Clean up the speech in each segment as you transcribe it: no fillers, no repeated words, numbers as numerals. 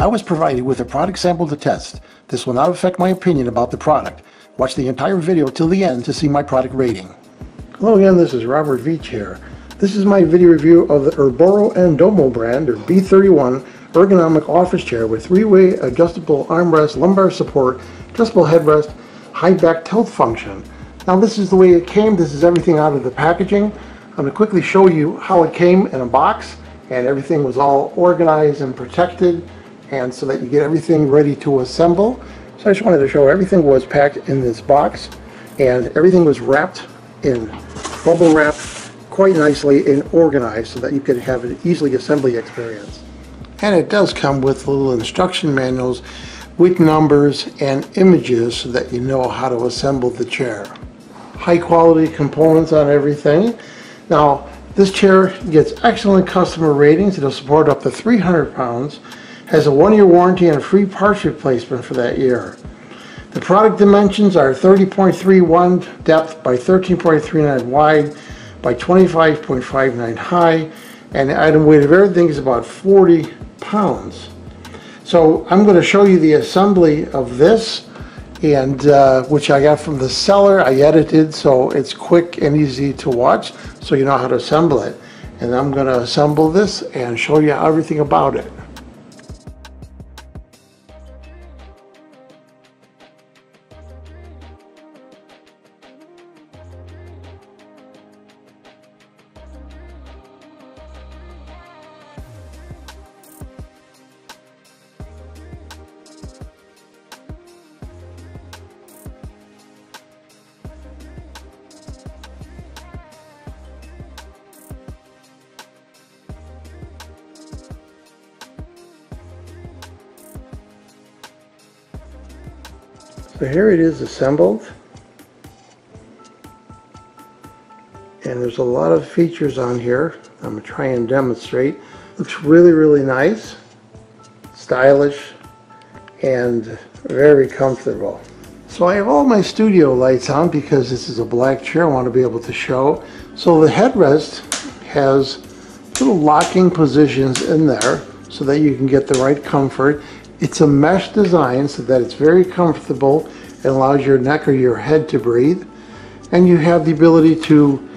I was provided with a product sample to test. This will not affect my opinion about the product. Watch the entire video till the end to see my product rating. Hello again, this is Robert Veach here. This is my video review of the Urboro Domo brand, or B31 ergonomic office chair with three-way adjustable armrest, lumbar support, adjustable headrest, high back tilt function. Now this is the way it came. This is everything out of the packaging. I'm going to quickly show you how it came in a box, and everything was all organized and protected, and so that you get everything ready to assemble. So I just wanted to show everything was packed in this box, and everything was wrapped in bubble wrap quite nicely and organized so that you could have an easily assembly experience. And it does come with little instruction manuals with numbers and images so that you know how to assemble the chair. High quality components on everything. Now this chair gets excellent customer ratings. It'll support up to 300 pounds, has a 1-year warranty and a free parts replacement for that year. The product dimensions are 30.31 depth by 13.39 wide by 25.59 high, and the item weight of everything is about 40 pounds. So I'm going to show you the assembly of this, and which I got from the seller. I edited so it's quick and easy to watch, so you know how to assemble it. And I'm going to assemble this and show you everything about it. So here it is assembled, and there's a lot of features on here. I'm going to try and demonstrate. Looks really nice, stylish, and very comfortable. So I have all my studio lights on because this is a black chair I want to be able to show. So the headrest has little locking positions in there so that you can get the right comfort. It's a mesh design so that it's very comfortable and allows your neck or your head to breathe. And you have the ability to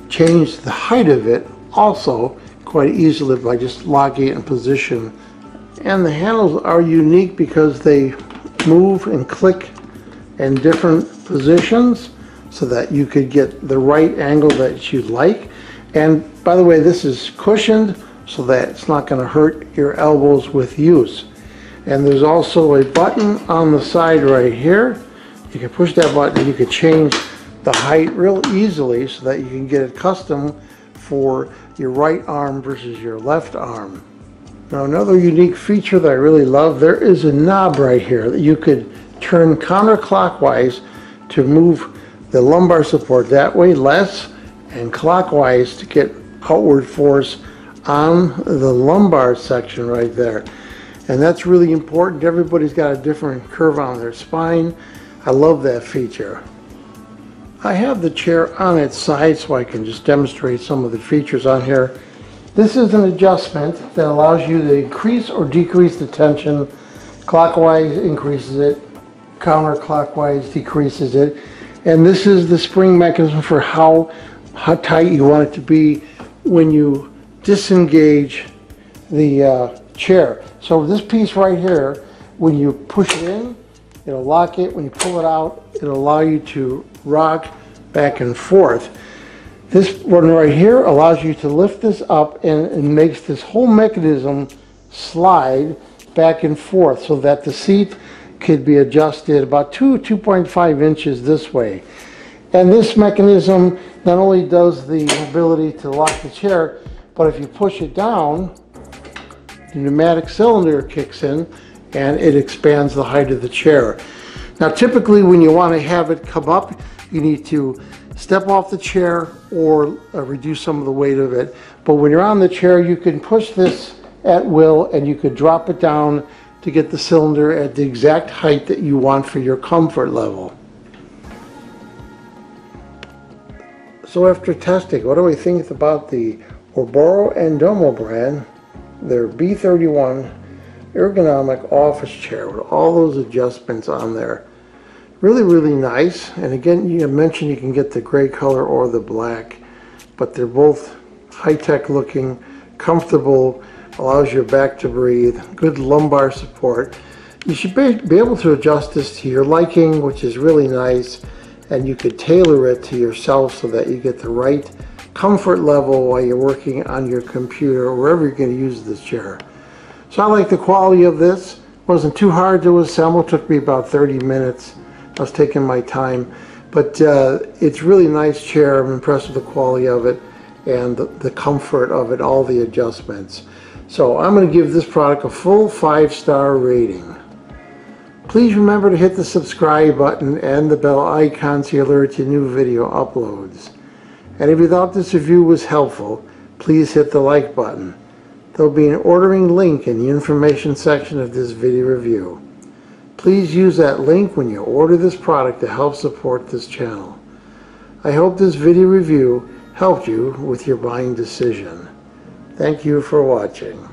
change the height of it also quite easily by just locking it in position. And the handles are unique because they move and click in different positions so that you could get the right angle that you'd like. And by the way, this is cushioned so that it's not going to hurt your elbows with use. And there's also a button on the side right here. You can push that button and you can change the height real easily so that you can get it custom for your right arm versus your left arm. Now another unique feature that I really love, there is a knob right here that you could turn counterclockwise to move the lumbar support that way less, and clockwise to get outward force on the lumbar section right there. And that's really important. Everybody's got a different curve on their spine. I love that feature. I have the chair on its side so I can just demonstrate some of the features on here. This is an adjustment that allows you to increase or decrease the tension. Clockwise increases it, counterclockwise decreases it. And this is the spring mechanism for how tight you want it to be when you disengage the chair. So this piece right here, when you push it in, it'll lock it. When you pull it out, it'll allow you to rock back and forth. This one right here allows you to lift this up, and it makes this whole mechanism slide back and forth so that the seat could be adjusted about 2.5 inches this way. And this mechanism not only does the ability to lock the chair, but if you push it down, the pneumatic cylinder kicks in and it expands the height of the chair. Now typically when you want to have it come up, you need to step off the chair or reduce some of the weight of it. But when you're on the chair, you can push this at will and you could drop it down to get the cylinder at the exact height that you want for your comfort level. So after testing, what do we think about the Urboro Domo brand, their B31 ergonomic office chair with all those adjustments on there. Really, really nice. And again, you mentioned you can get the gray color or the black, but they're both high-tech looking, comfortable, allows your back to breathe, good lumbar support. You should be able to adjust this to your liking, which is really nice, and you could tailor it to yourself so that you get the right comfort level while you're working on your computer or wherever you're going to use this chair. So I like the quality of this. It wasn't too hard to assemble. It took me about 30 minutes. I was taking my time, but it's really nice chair. I'm impressed with the quality of it and the comfort of it, all the adjustments. So I'm going to give this product a full 5-star rating. Please remember to hit the subscribe button and the bell icon to alert you new video uploads. And if you thought this review was helpful, please hit the like button. There will be an ordering link in the information section of this video review. Please use that link when you order this product to help support this channel. I hope this video review helped you with your buying decision. Thank you for watching.